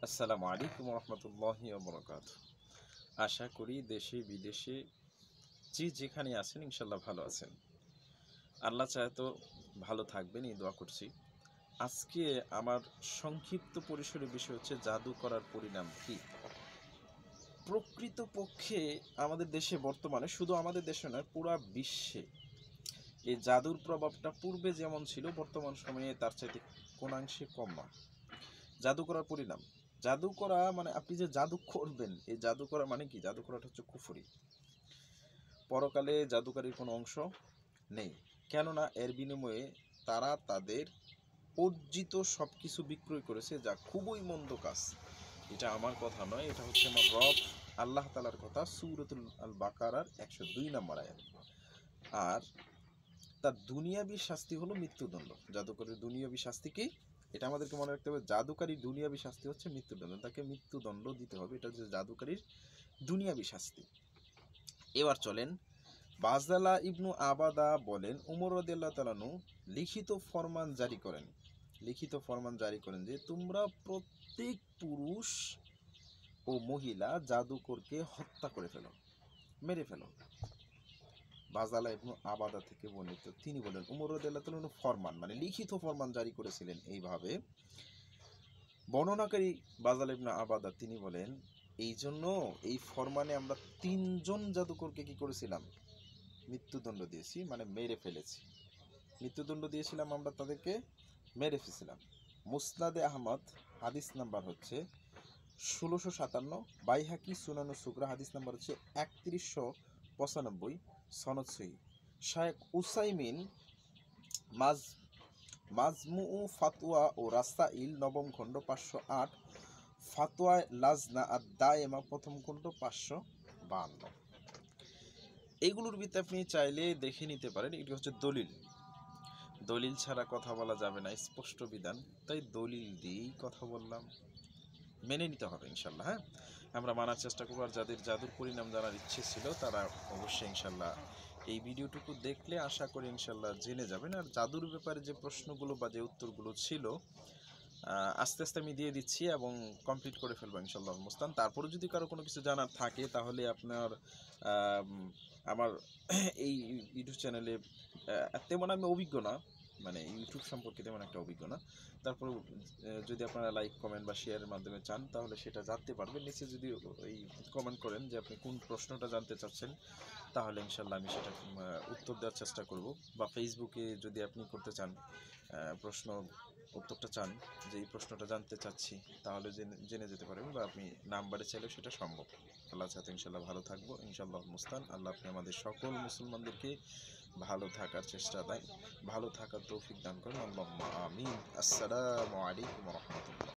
আসসালামু আলাইকুম রহমতুল্লাহি ওয়া বারাকাতুহু। আশা করি দেশে বিদেশে যে যেখানে আছেন ইনশাল্লাহ ভালো আছেন। আল্লাহ চায় তো ভালো থাকবেন, এই দোয়া করছি। আজকে আমার সংক্ষিপ্ত পরিসরের বিষয় হচ্ছে জাদু করার পরিণাম কি। প্রকৃতপক্ষে আমাদের দেশে বর্তমানে, শুধু আমাদের দেশে নয়, পুরা বিশ্বে এই জাদুর প্রভাবটা পূর্বে যেমন ছিল বর্তমান সময়ে তার চাইতে কোনাংশে কম নয়। জাদু করার পরিণাম, জাদু করা মানে আপনি যে জাদু করবেন, এই জাদু করা মানে কি, জাদু করাটা হচ্ছে কুফরি। পরকালে জাদুকারীর কোনো অংশ নেই, কেননা এর বিনিময়ে তারা তাদের অর্জিত সব কিছু বিক্রয় করেছে, যা খুবই মন্দ কাজ। এটা আমার কথা নয়, এটা হচ্ছে আমার রব আল্লাহ তালার কথা, সূরাতুল আল বাকারার 102 নম্বর আয়াত। আর তার দুনিয়াবী শাস্তি হলো মৃত্যুদণ্ড। জাদুকরের দুনিয়াবী শাস্তি কি, এটা আমাদেরকে মনে রাখতে হবে। জাদুকারীর দুনিয়াবী শাস্তি হচ্ছে মৃত্যুদণ্ড, তাকে মৃত্যুদণ্ড দিতে হবে। এটা হচ্ছে জাদুকারীর দুনিয়াবী শাস্তি। এবার চলেন, বাজদালা ইবনু আবাদা বলেন, উমর রাদিয়াল্লাহু তাআলা আনহু লিখিত ফরমান জারি করেন, যে তোমরা প্রত্যেক পুরুষ ও মহিলা জাদুকরকে হত্যা করে ফেলো, মেরে ফেলো। বাজালা ইবনু আবাদা থেকে বর্ণিত, তিনি বলেন উমর রাদিয়াল্লাহু তাআলা আনহু ফরমান মানে লিখিত ফরমান জারি করেছিলেন এইভাবে। বর্ণনাকারী বাজাল ইবনে আবাদা তিনি বলেন, এই জন্য এই ফরমানে আমরা 3জন জাদুকরকে কি করেছিলাম, মৃত্যুদণ্ড দিয়েছি, মানে মেরে ফেলেছি। মৃত্যুদণ্ড দিয়েছিলাম আমরা, তাদেরকে মেরে ফেলেছিলাম। মুসনাদে আহমদ হাদিস নাম্বার হচ্ছে 1657, বাইহাকি সুনানু সুগরা হাদিস নাম্বার হচ্ছে 3195, সনদ সহিহ। শায়েখ উসাইমিন মাজমুউ ফাতোয়া ও রাসাইল নবম খণ্ড 508, ফাতোয়ায় লাজনা আদ-দায়েমা প্রথম খণ্ড 552। এইগুলোর ভিতরে আপনি চাইলে দেখে নিতে পারেন। এটি হচ্ছে দলিল, দলিল ছাড়া কথা বলা যাবে না, স্পষ্ট বিধান। তাই দলিল দিয়েই কথা বললাম, মেনে নিতে হবে ইনশাল্লাহ। হ্যাঁ, আমরা মানার চেষ্টা করবো। আর যাদের জাদুর পরিণাম জানার ইচ্ছে ছিল তারা অবশ্যই ইনশাল্লাহ এই ভিডিওটুকু দেখলে আশা করি ইনশাল্লাহ জেনে যাবেন। আর জাদুর ব্যাপারে যে প্রশ্নগুলো বা যে উত্তরগুলো ছিল আস্তে আস্তে আমি দিয়ে দিচ্ছি এবং কমপ্লিট করে ফেলবো ইনশাল্লাহ মুস্তান। তারপরে যদি কারো কোনো কিছু জানার থাকে তাহলে আপনার আমার এই ইউটিউব চ্যানেলে তেমন আমি অভিজ্ঞ না, মানে ইউটিউব সম্পর্কে তেমন একটা অভিজ্ঞ না। তারপর যদি আপনারা লাইক কমেন্ট বা শেয়ারের মাধ্যমে চান তাহলে সেটা জানতে পারবেন। নিচে যদি এই কমেন্ট করেন যে আপনি কোন প্রশ্নটা জানতে চাচ্ছেন, তাহলে ইনশাল্লাহ আমি সেটা উত্তর দেওয়ার চেষ্টা করব। বা ফেসবুকে যদি আপনি করতে চান, প্রশ্ন উত্তরটা চান যে এই প্রশ্নটা জানতে চাচ্ছি, তাহলে জেনে যেতে পারবেন। বা আপনি নাম্বারে চাইলেও সেটা সম্ভব। আল্লাহ চাতে ইনশাল্লাহ ভালো থাকবো ইনশাল্লাহ মুস্তান। আল্লাহ আপনি আমাদের সকল মুসলমানদেরকে ভালো থাকার চেষ্টা দেন, ভালো থাকার তৌফিক দান করেন। আল্লাহুম্মা আমিন। আসসালামু আলাইকুম ওয়া রাহমাতুল্লাহ।